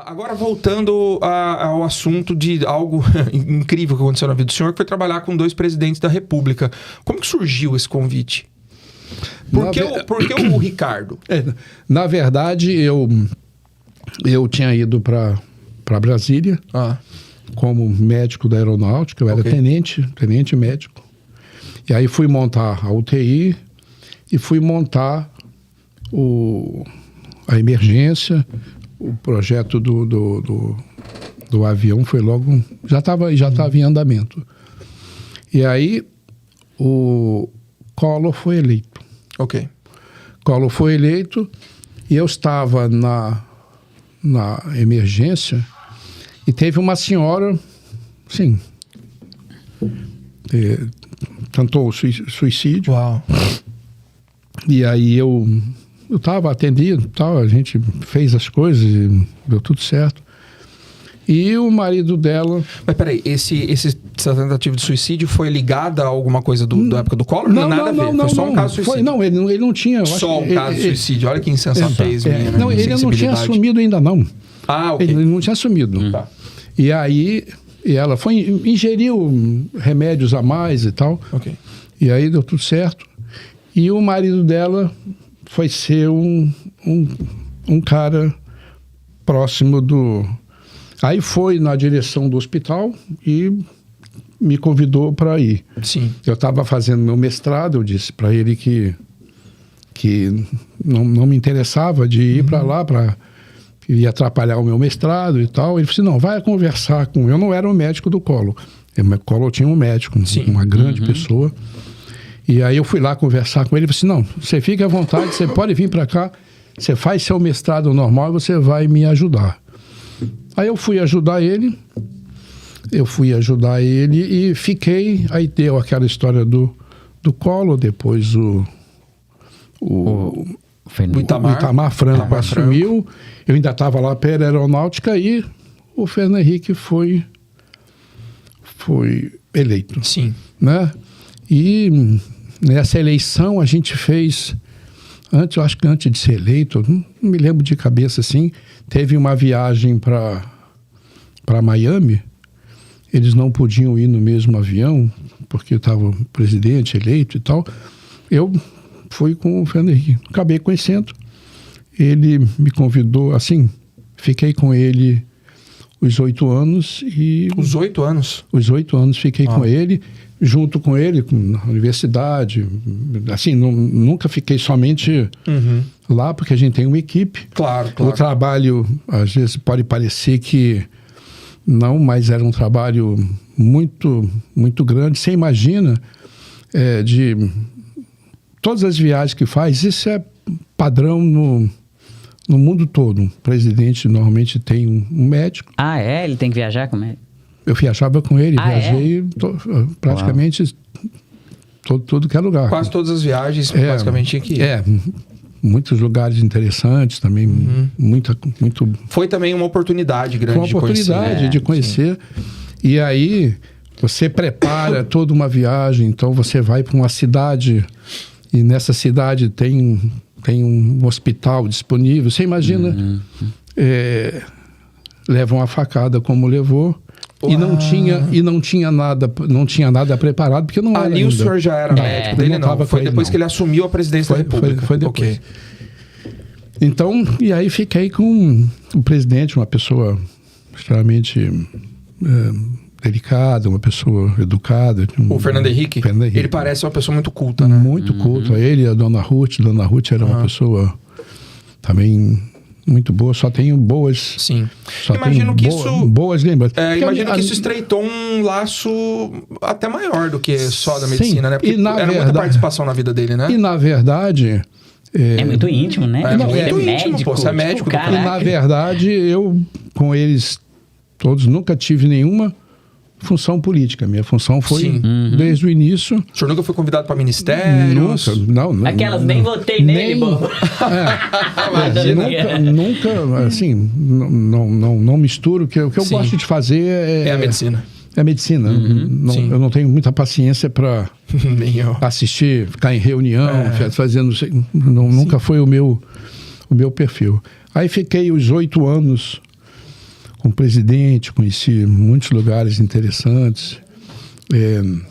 Agora voltando ao assunto de algo incrível que aconteceu na vida do senhor, que foi trabalhar com 2 presidentes da República. Como que surgiu esse convite? Por que o Ricardo? Na verdade, eu tinha ido para Brasília como médico da aeronáutica, eu era tenente médico. E aí fui montar a UTI e fui montar a emergência. O projeto do avião foi logo... Já estava em andamento. E aí o Collor foi eleito. Ok. Collor foi eleito e eu estava na emergência e teve uma senhora, sim, tentou suicídio. Uau. E aí eu estava atendido, a gente fez as coisas e deu tudo certo. E o marido dela... Mas peraí, essa tentativa de suicídio foi ligada a alguma coisa da época do Collor? Não, nada a ver, foi só um caso de suicídio? Não, ele não tinha... Só um caso de suicídio, olha que insensatez minha, né? Não, ele não tinha assumido ainda não. Ah, ok. Ele não tinha assumido. Tá. E aí ela ingeriu remédios a mais e tal. Ok. E aí deu tudo certo. E o marido dela foi ser um cara próximo do... Aí foi na direção do hospital e me convidou para ir. Sim. Eu estava fazendo meu mestrado, eu disse para ele que não me interessava de ir para lá, que ia atrapalhar o meu mestrado e tal. Ele disse, não, vai conversar com... Eu não era o médico do Collor. O Collor tinha um médico, uma grande pessoa. E aí eu fui lá conversar com ele e disse, não, você fica à vontade, você pode vir para cá, você faz seu mestrado normal e você vai me ajudar. Aí eu fui ajudar ele e fiquei, aí deu aquela história do Collor, depois o Itamar Franco assumiu, eu ainda estava lá pela aeronáutica e o Fernando Henrique foi eleito. Sim. Né? E nessa eleição a gente fez, eu acho que antes de ser eleito, não me lembro de cabeça assim, teve uma viagem para Miami, eles não podiam ir no mesmo avião, porque estava o presidente eleito e tal. Eu fui com o Fernando Henrique, acabei conhecendo, ele me convidou, assim, fiquei com ele os 8 anos e... Os 8 anos? Os 8 anos fiquei com ele, junto com ele, na universidade, assim, nunca fiquei somente lá, porque a gente tem uma equipe. Claro. O trabalho, às vezes, pode parecer que não, mas era um trabalho muito, muito grande. Você imagina, de todas as viagens que faz, isso é padrão no mundo todo. Um presidente normalmente tem um médico. Ah, é? Ele tem que viajar com ele? Eu viajava com ele, viajei praticamente todo que é lugar. Quase todas as viagens, basicamente, tinha que ir. Muitos lugares interessantes também, muito... Foi também uma oportunidade grande de conhecer. Foi uma oportunidade de conhecer. E aí, você prepara toda uma viagem, então você vai para uma cidade, e nessa cidade tem um hospital disponível. Você imagina, leva uma facada como levou... E não tinha nada preparado, porque não era ali ainda. O senhor já era médico dele, não? Foi depois que ele assumiu a presidência da República. Foi depois. Okay. Então, e aí fiquei com o presidente, uma pessoa extremamente delicada, uma pessoa educada. O Fernando Henrique? Ele parece uma pessoa muito culta, né? Muito culta. Ele e a Dona Ruth. Dona Ruth era uma pessoa também... muito boa, só tenho boas... Sim. Imagino que isso... Boas lembranças. Imagino que isso estreitou um laço até maior do que só da medicina, né? Porque era muita participação na vida dele, né? E na verdade... É muito íntimo, né? É muito íntimo, pô. Você é médico. Tipo, e na verdade, eu com eles todos nunca tive nenhuma função política. Minha função foi desde o início. O senhor nunca foi convidado para ministérios? Nunca, não. Aquelas, nem votei nele, bobo. Nunca, assim, não misturo. O que eu gosto de fazer é a medicina. É a medicina. Eu não tenho muita paciência para assistir, ficar em reunião, fazendo... Nunca foi o meu perfil. Aí fiquei os 8 anos com o presidente, conheci muitos lugares interessantes.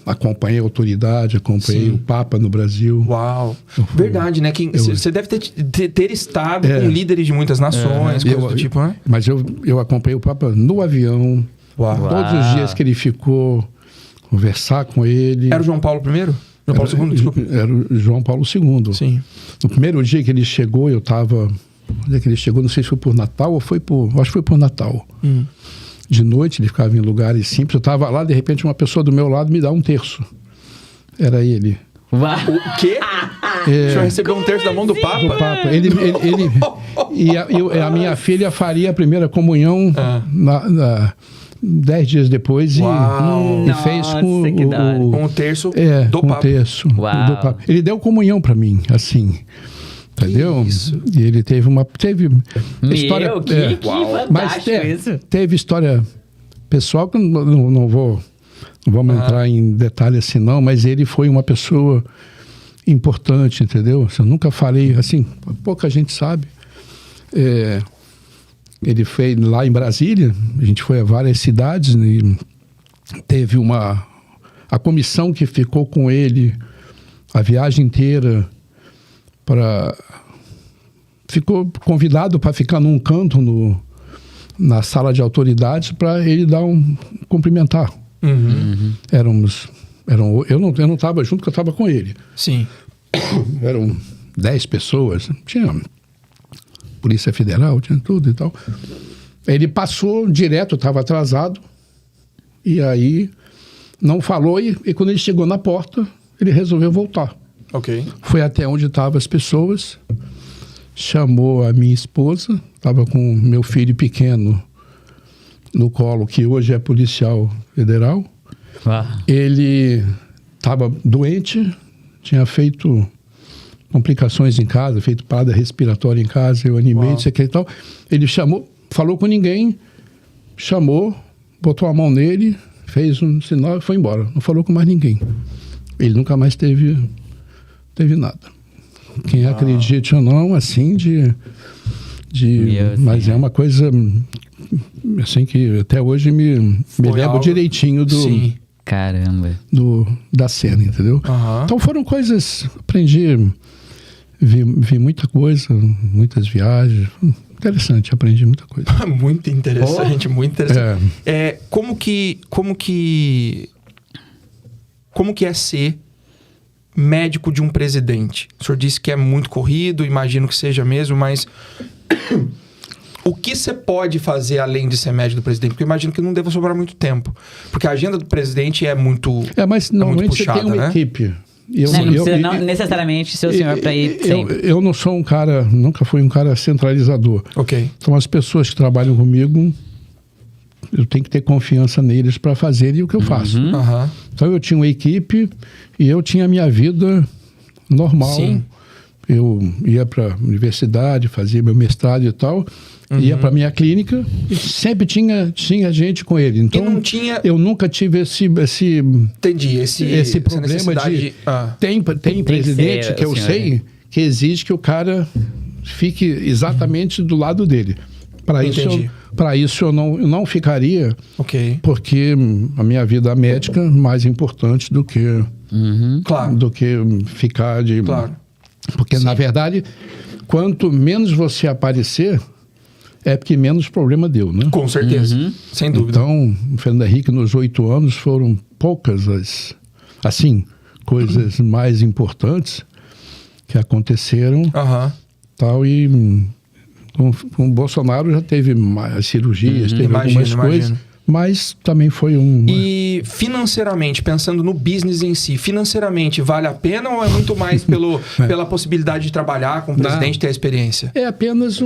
Acompanhei a autoridade, acompanhei o Papa no Brasil. Uau! Verdade, né? Você deve ter estado com líderes de muitas nações, coisas do tipo, né? Mas eu acompanhei o Papa no avião. Uau. Todos os dias que ele ficou, conversar com ele. Era o João Paulo I? João Paulo II, desculpa. Era o João Paulo II. Sim. No primeiro dia que ele chegou, eu estava... Onde é que ele chegou? Não sei se foi por Natal ou foi por... Acho que foi por Natal. De noite, ele ficava em lugares simples. Eu estava lá, de repente, uma pessoa do meu lado me dá um terço. Era ele. O quê? O senhor recebeu um terço da mão do Papa? Do Papa. E a minha filha faria a primeira comunhão 10 dias depois e fez com o terço do Papa. Com o terço do Papa. Ele deu comunhão para mim, assim. Entendeu? Isso. E ele teve história. Que fantástico mas isso. Teve história pessoal que não vamos entrar em detalhes assim, não, mas ele foi uma pessoa importante, entendeu? Eu nunca falei assim, pouca gente sabe. Ele fez lá em Brasília, a gente foi a várias cidades e teve a comissão que ficou com ele a viagem inteira. Ficou convidado para ficar num canto na sala de autoridades para ele dar cumprimentar. Eu não estava junto, porque eu estava com ele. Sim. Eram 10 pessoas, tinha Polícia Federal, tinha tudo e tal. Ele passou direto, estava atrasado, e aí não falou, e quando ele chegou na porta, ele resolveu voltar. Ok. Foi até onde estavam as pessoas, chamou a minha esposa, estava com meu filho pequeno no colo, que hoje é policial federal. Ele estava doente, tinha feito complicações em casa, feito parada respiratória em casa, eu animei, isso aqui e tal. Ele chamou, falou com ninguém, chamou, botou a mão nele, fez um sinal e foi embora. Não falou com mais ninguém. Ele nunca mais teve nada. Quem acredite ou não, assim, mas é uma coisa assim que até hoje me lembro direitinho Caramba. Da cena, entendeu? Então foram coisas, aprendi, vi muita coisa, muitas viagens, interessante, aprendi muita coisa. Muito interessante, muito interessante. Como que é ser médico de um presidente? O senhor disse que é muito corrido, imagino que seja mesmo, mas o que você pode fazer além de ser médico do presidente? Porque eu imagino que não deva sobrar muito tempo. Porque a agenda do presidente é muito mas normalmente muito puxada, você tem uma equipe. Não necessariamente ser o senhor para ir sempre. Eu não sou um cara, nunca fui um cara centralizador. Ok. Então as pessoas que trabalham comigo, eu tenho que ter confiança neles para fazerem o que eu faço. Então eu tinha uma equipe e eu tinha a minha vida normal. Sim. Eu ia para a universidade, fazia meu mestrado e tal, ia para minha clínica e sempre tinha gente com ele. Então eu nunca tive esse problema de tem presidente que eu sei que exige que o cara fique exatamente do lado dele. Para isso eu não ficaria, porque a minha vida médica é mais importante do que ficar de... Porque, na verdade, quanto menos você aparecer, é porque menos problema deu, né? Com certeza, sem dúvida. Então, o Fernando Henrique, nos 8 anos, foram poucas coisas mais importantes que aconteceram. Tal, e com o Bolsonaro já teve mais cirurgias, teve algumas coisas. Mas também foi E financeiramente, pensando no business em si, financeiramente vale a pena ou é muito mais pela possibilidade de trabalhar com o presidente e ter a experiência? É apenas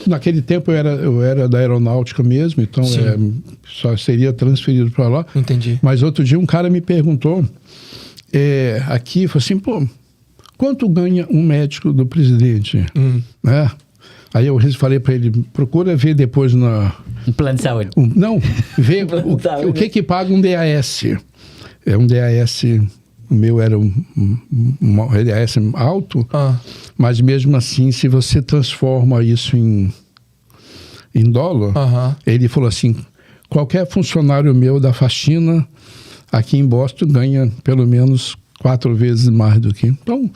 naquele tempo eu era da aeronáutica mesmo, então só seria transferido para lá. Entendi. Mas outro dia um cara me perguntou, aqui, falou assim, quanto ganha um médico do presidente? Aí eu falei para ele, procura ver depois um plano de saúde. Ver o que paga um DAS. É um DAS, o meu era um DAS alto, mas mesmo assim, se você transforma isso em dólar, ele falou assim, qualquer funcionário meu da faxina aqui em Boston ganha pelo menos 4 vezes mais do que... Então,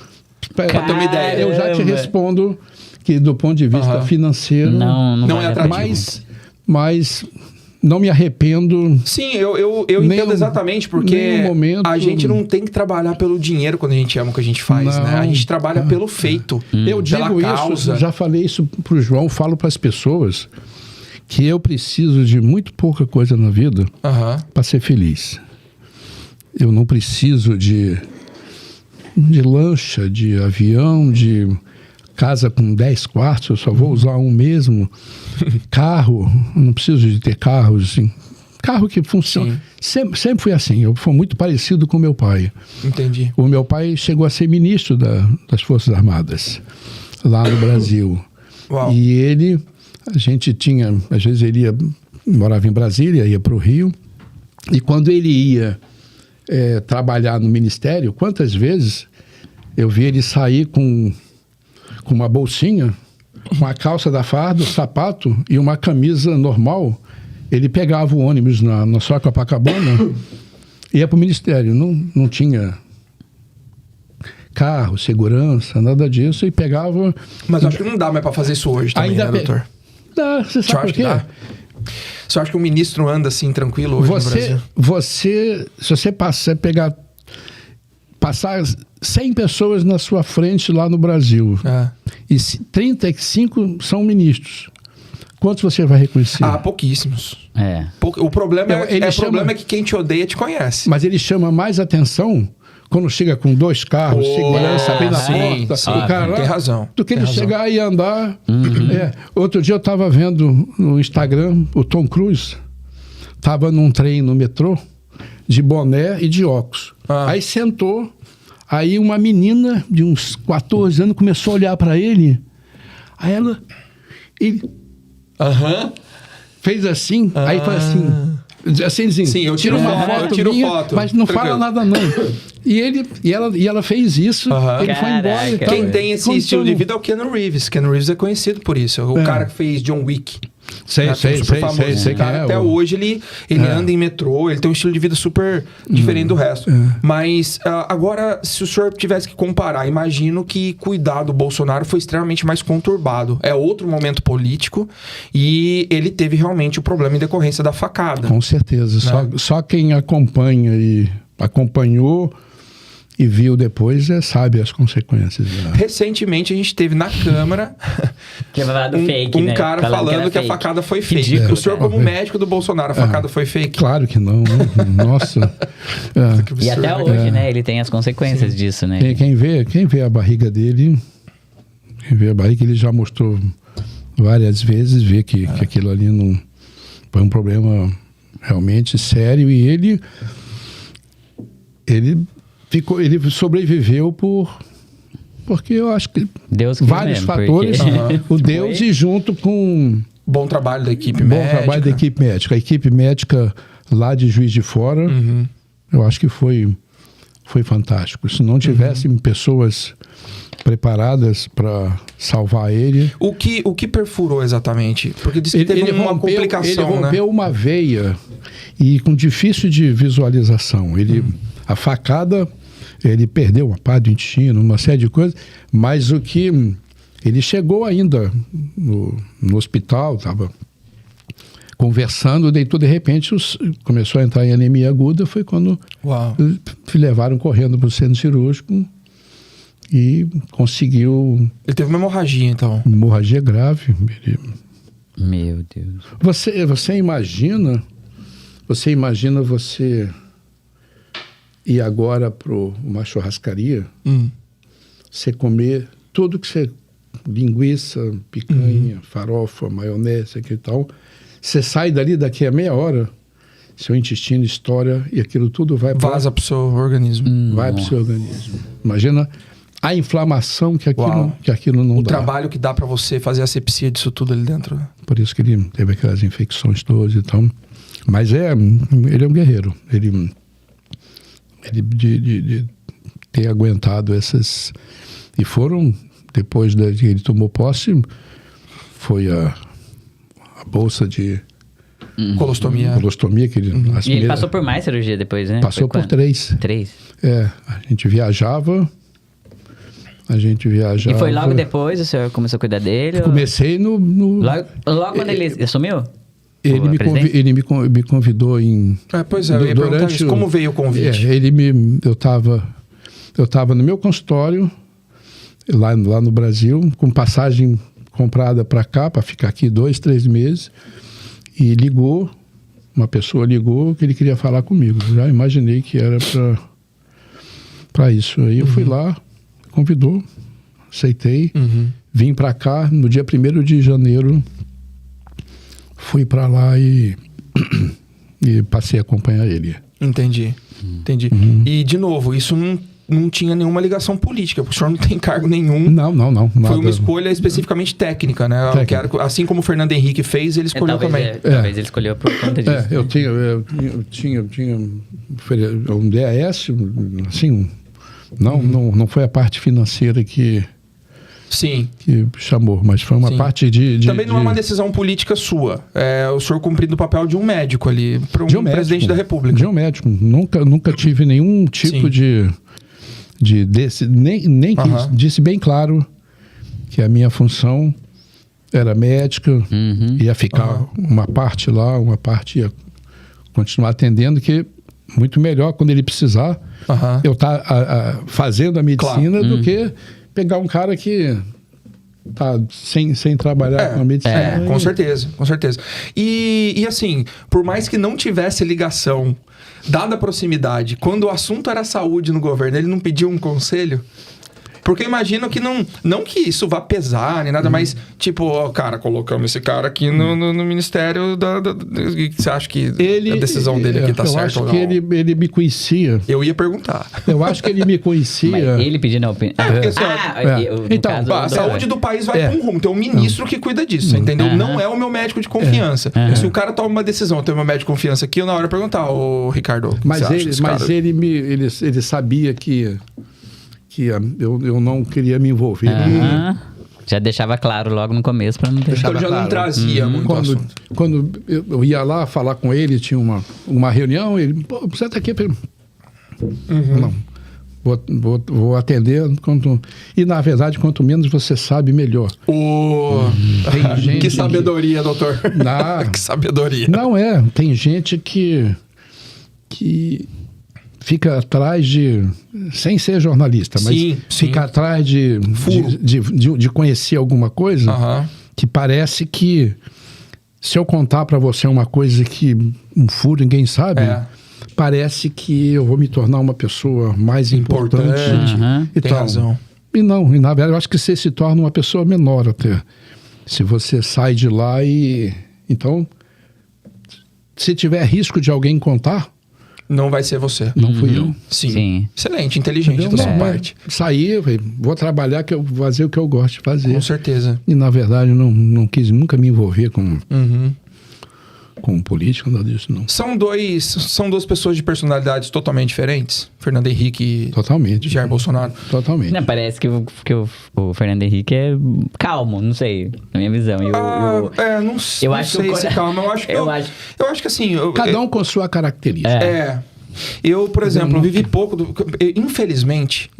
pra ter uma ideia. Eu já te respondo que do ponto de vista financeiro... Não é atrativo. Mas não me arrependo. Sim, eu entendo exatamente, porque a gente não tem que trabalhar pelo dinheiro quando a gente ama o que a gente faz, né? A gente trabalha pelo feito, eu digo isso, já falei isso pro João, falo para as pessoas que eu preciso de muito pouca coisa na vida para ser feliz. Eu não preciso de lancha, de avião, de casa com 10 quartos, eu só vou usar um mesmo. Carro, não preciso de ter carros, assim. Carro que funciona. Sempre fui assim, eu fui muito parecido com meu pai. Entendi. O meu pai chegou a ser ministro das Forças Armadas, lá no Brasil. Uau. E a gente tinha, às vezes ele morava em Brasília, ia para o Rio, e quando ele ia trabalhar no ministério, quantas vezes eu vi ele sair com uma bolsinha, uma calça da farda, sapato e uma camisa normal. Ele pegava o ônibus na sua Copacabana e ia para o ministério. Não tinha carro, segurança, nada disso, e pegava... Mas acho que não dá mais para fazer isso hoje também, né, doutor? Dá, você sabe por quê? Você acha que o ministro anda assim, tranquilo hoje no Brasil? Se você passar 100 pessoas na sua frente lá no Brasil, e 35 são ministros, quantos você vai reconhecer? Pouquíssimos. O problema é que quem te odeia te conhece. Mas ele chama mais atenção quando chega com 2 carros, segurança bem na porta, o cara lá, tem razão. Do que ele chegar e andar. Outro dia eu estava vendo no Instagram, o Tom Cruise estava num trem no metrô, de boné e de óculos. Aí sentou, aí uma menina de uns 14 anos começou a olhar para ele, aí ele fez assim, aí foi assim, sim, eu tiro foto, mas não fala nada não. E ela fez isso, ele foi embora e tal. Quem tem esse estilo de vida é o Keanu Reeves. Keanu Reeves é conhecido por isso. O cara que fez John Wick. Sei, cara, até hoje ele anda em metrô, ele tem um estilo de vida super diferente do resto. Mas agora, se o senhor tivesse que comparar, imagino que cuidar do Bolsonaro foi extremamente mais conturbado. É outro momento político e ele teve realmente o problema em decorrência da facada. Com certeza. Né? Só quem acompanha e acompanhou e viu depois sabe as consequências. Recentemente a gente teve na Câmara um cara falando que a facada foi fake. Ridículo, o senhor, como médico do Bolsonaro, a facada foi fake? Claro que não. Nossa. E até hoje, né? Ele tem as consequências disso, né? Quem vê a barriga dele, ele já mostrou várias vezes, vê que aquilo ali não foi um problema realmente sério, e ele sobreviveu porque eu acho que Deus vários fatores, o Deus e junto com bom trabalho da equipe médica. A equipe médica lá de Juiz de Fora, eu acho que foi fantástico. Se não tivessem pessoas preparadas para salvar ele... O que perfurou exatamente? Porque disse que teve uma complicação, ele rompeu uma veia e com difícil de visualização. A facada, ele perdeu uma parte do intestino, uma série de coisas, mas ele chegou ainda no hospital, estava conversando, daí de repente começou a entrar em anemia aguda, foi quando levaram correndo para o centro cirúrgico e conseguiu... Ele teve uma hemorragia, então? Hemorragia grave. Meu Deus. Você imagina você ir agora para uma churrascaria, você comer tudo que você... linguiça, picanha, farofa, maionese, aquilo e tal. Você sai dali daqui a meia hora, seu intestino estoura e aquilo tudo vaza para o seu organismo. Vai para o seu organismo. Imagina a inflamação que aquilo não dá. O trabalho que dá para você fazer a asepsia disso tudo ali dentro. Por isso que ele teve aquelas infecções todas e tal. Mas ele é um guerreiro. Ele de ter aguentado essas... E foram, depois que ele tomou posse, foi a bolsa de Colostomia. que ele, E ele passou por mais cirurgia depois, né? Passou por 3. 3. A gente viajava. E foi logo depois o senhor começou a cuidar dele? Comecei no... Logo quando ele assumiu? Ele me convidou em... Pois é, eu ia perguntar isso. Como veio o convite? Eu estava no meu consultório, lá no Brasil, com passagem comprada para cá, para ficar aqui 2, 3 meses, e uma pessoa ligou que ele queria falar comigo. Já imaginei que era para isso. Aí eu fui lá, convidou, aceitei, vim para cá no dia 1º de janeiro, fui para lá e passei a acompanhar ele. Entendi. E, de novo, isso não tinha nenhuma ligação política, porque o senhor não tem cargo nenhum. Não. Foi uma escolha especificamente técnica, né? Assim como o Fernando Henrique fez, ele escolheu também. Talvez ele escolheu por conta disso. Eu tinha um DAS, assim, não foi a parte financeira que chamou, mas foi uma parte de... Também não é uma decisão política sua. É o senhor cumprindo o papel de um médico ali, para um presidente da República. De um médico. Nunca tive nenhum tipo nem que disse bem claro que a minha função era médica, ia ficar uma parte lá, uma parte ia continuar atendendo, que muito melhor quando ele precisar eu estar fazendo a medicina do que pegar um cara que tá sem trabalhar com a medicina. Com certeza. E assim, por mais que não tivesse ligação, dada a proximidade, quando o assunto era saúde no governo, ele não pediu um conselho? Porque eu imagino que não que isso vá pesar, nem nada, mas tipo, cara, colocamos esse cara aqui no Ministério você acha que a decisão dele aqui tá certa ou não? Eu acho que ele me conhecia. Eu ia perguntar. Eu acho que ele me conhecia. Mas ele pedindo a opinião. Então, a saúde do país vai para um rumo. Tem um ministro que cuida disso, entendeu? Não é o meu médico de confiança. Se o cara toma uma decisão, eu tenho meu médico de confiança aqui, eu na hora perguntar, ô Ricardo, ele sabia que eu não queria me envolver. Já deixava claro logo no começo para não deixar. Então já não trazia muito assunto. Quando eu ia lá falar com ele, tinha uma reunião, ele, você tá aqui... Não, vou atender. E, na verdade, quanto menos você sabe, melhor. Tem gente que sabedoria, doutor. Que sabedoria. Não tem gente que fica atrás sem ser jornalista, mas fica atrás de conhecer alguma coisa que parece que, se eu contar para você uma coisa que um furo ninguém sabe, parece que eu vou me tornar uma pessoa mais importante. Tem razão. E na verdade, eu acho que você se torna uma pessoa menor até. Se você sai de lá então, se tiver risco de alguém contar, não vai ser você. Não fui eu. Sim. Excelente, inteligente da sua parte. Saí, vou trabalhar, que eu vou fazer o que eu gosto de fazer. Com certeza. E, na verdade, eu não quis nunca me envolver com política, nada disso, não. São duas pessoas de personalidades totalmente diferentes? Fernando Henrique e Jair Bolsonaro? Totalmente. Não, parece que o Fernando Henrique é calmo, não sei, na minha visão. Não sei se calmo. Eu acho que assim... Cada um com sua característica. Eu, por exemplo, vivi pouco Infelizmente...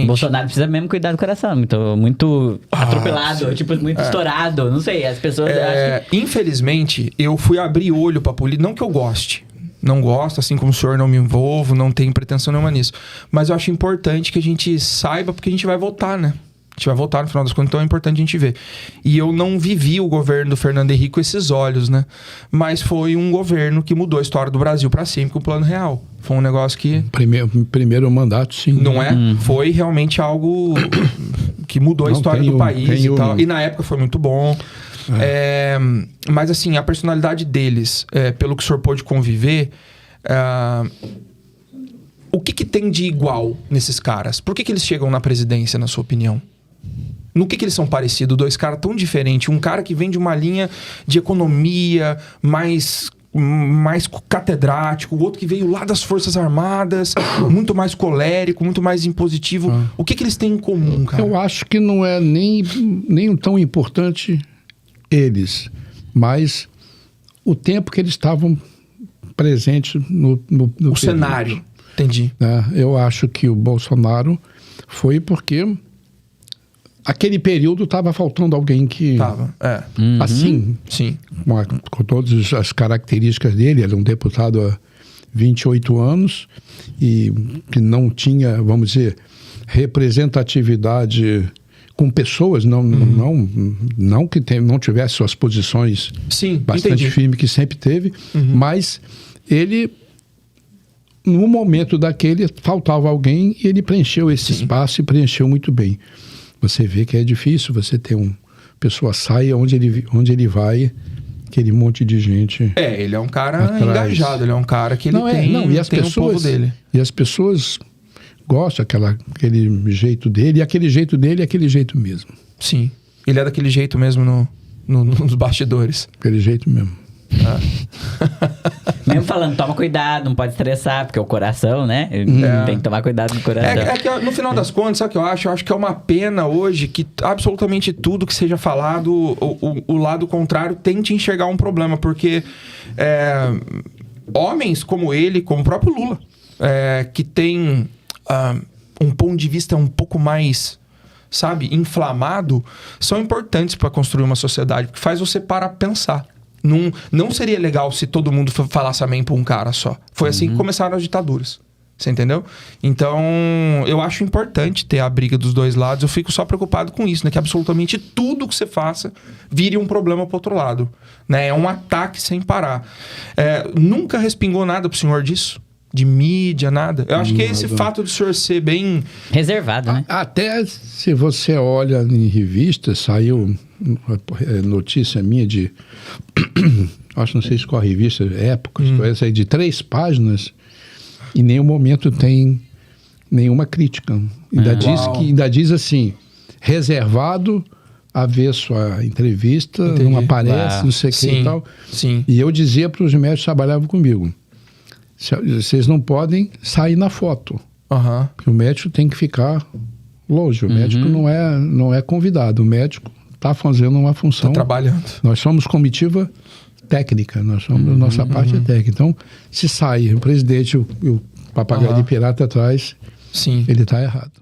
Bolsonaro precisa mesmo cuidar do coração. Muito atropelado, muito estourado. Não sei, as pessoas... Infelizmente, eu fui abrir olho pra política. Não que eu goste. Não gosto, assim como o senhor, não me envolvo. Não tenho pretensão nenhuma nisso. Mas eu acho importante que a gente saiba, porque a gente vai votar, né? A gente vai votar no final das contas, então é importante a gente ver. E eu não vivi o governo do Fernando Henrique com esses olhos, né? Mas foi um governo que mudou a história do Brasil para sempre com o Plano Real. Foi um negócio que... Primeiro mandato, sim. Não é? Foi realmente algo que mudou a história do país e tal. E na época foi muito bom. Mas assim, a personalidade deles, pelo que o senhor pôde conviver... o que tem de igual nesses caras? Por que eles chegam na presidência, na sua opinião? No que eles são parecidos? Dois caras tão diferentes. Um cara que vem de uma linha de economia mais catedrático. O outro que veio lá das Forças Armadas, muito mais colérico, muito mais impositivo. O que eles têm em comum, cara? Eu acho que não é nem tão importante eles, mas o tempo que eles estavam presentes no o cenário. Entendi. Eu acho que o Bolsonaro foi porque aquele período estava faltando alguém que... Tava, assim, sim. Com todas as características dele, era um deputado há 28 anos e que não tinha, vamos dizer, representatividade com pessoas, não que não tivesse suas posições bastante firmes, que sempre teve, mas ele, no momento daquele, faltava alguém e ele preencheu esse espaço e preencheu muito bem. Você vê que é difícil você ter pessoa saia onde ele vai, aquele monte de gente. Ele é um cara engajado, ele é um cara que ele tem o povo dele. E as pessoas gostam aquele jeito dele, e aquele jeito dele é aquele jeito mesmo. Sim. Ele é daquele jeito mesmo nos bastidores. Aquele jeito mesmo. Mesmo falando, toma cuidado, não pode estressar, porque é o coração, né? Tem que tomar cuidado no coração. Que no final das contas, sabe o que eu acho? Eu acho que é uma pena hoje que absolutamente tudo que seja falado, o lado contrário tente enxergar um problema, porque homens como ele, como o próprio Lula, que tem um ponto de vista um pouco mais, sabe, inflamado, são importantes para construir uma sociedade, porque faz você parar para pensar. Não seria legal se todo mundo falasse amém para um cara só. Foi assim que começaram as ditaduras. Você entendeu? Então, eu acho importante ter a briga dos dois lados. Eu fico só preocupado com isso, né? Que absolutamente tudo que você faça vire um problema pro outro lado. Né? É um ataque sem parar. Nunca respingou nada pro senhor disso? De mídia, nada? Eu acho que esse fato de o senhor ser bem... reservado, né? Até se você olha em revista, saiu notícia minha de... acho, não sei se qual a revista, Épocas, essa aí de 3 páginas, em nenhum momento tem nenhuma crítica. Ainda diz assim, reservado, avesso à entrevista, não aparece, não sei o que e tal. Sim. E eu dizia para os médicos que trabalhavam comigo, vocês não podem sair na foto. Porque o médico tem que ficar longe. O médico não é convidado. O médico está fazendo uma função. Está trabalhando. Nós somos comitiva técnica. Nossa parte é técnica. Então, se sai o presidente e o papagaio de pirata atrás, ele está errado.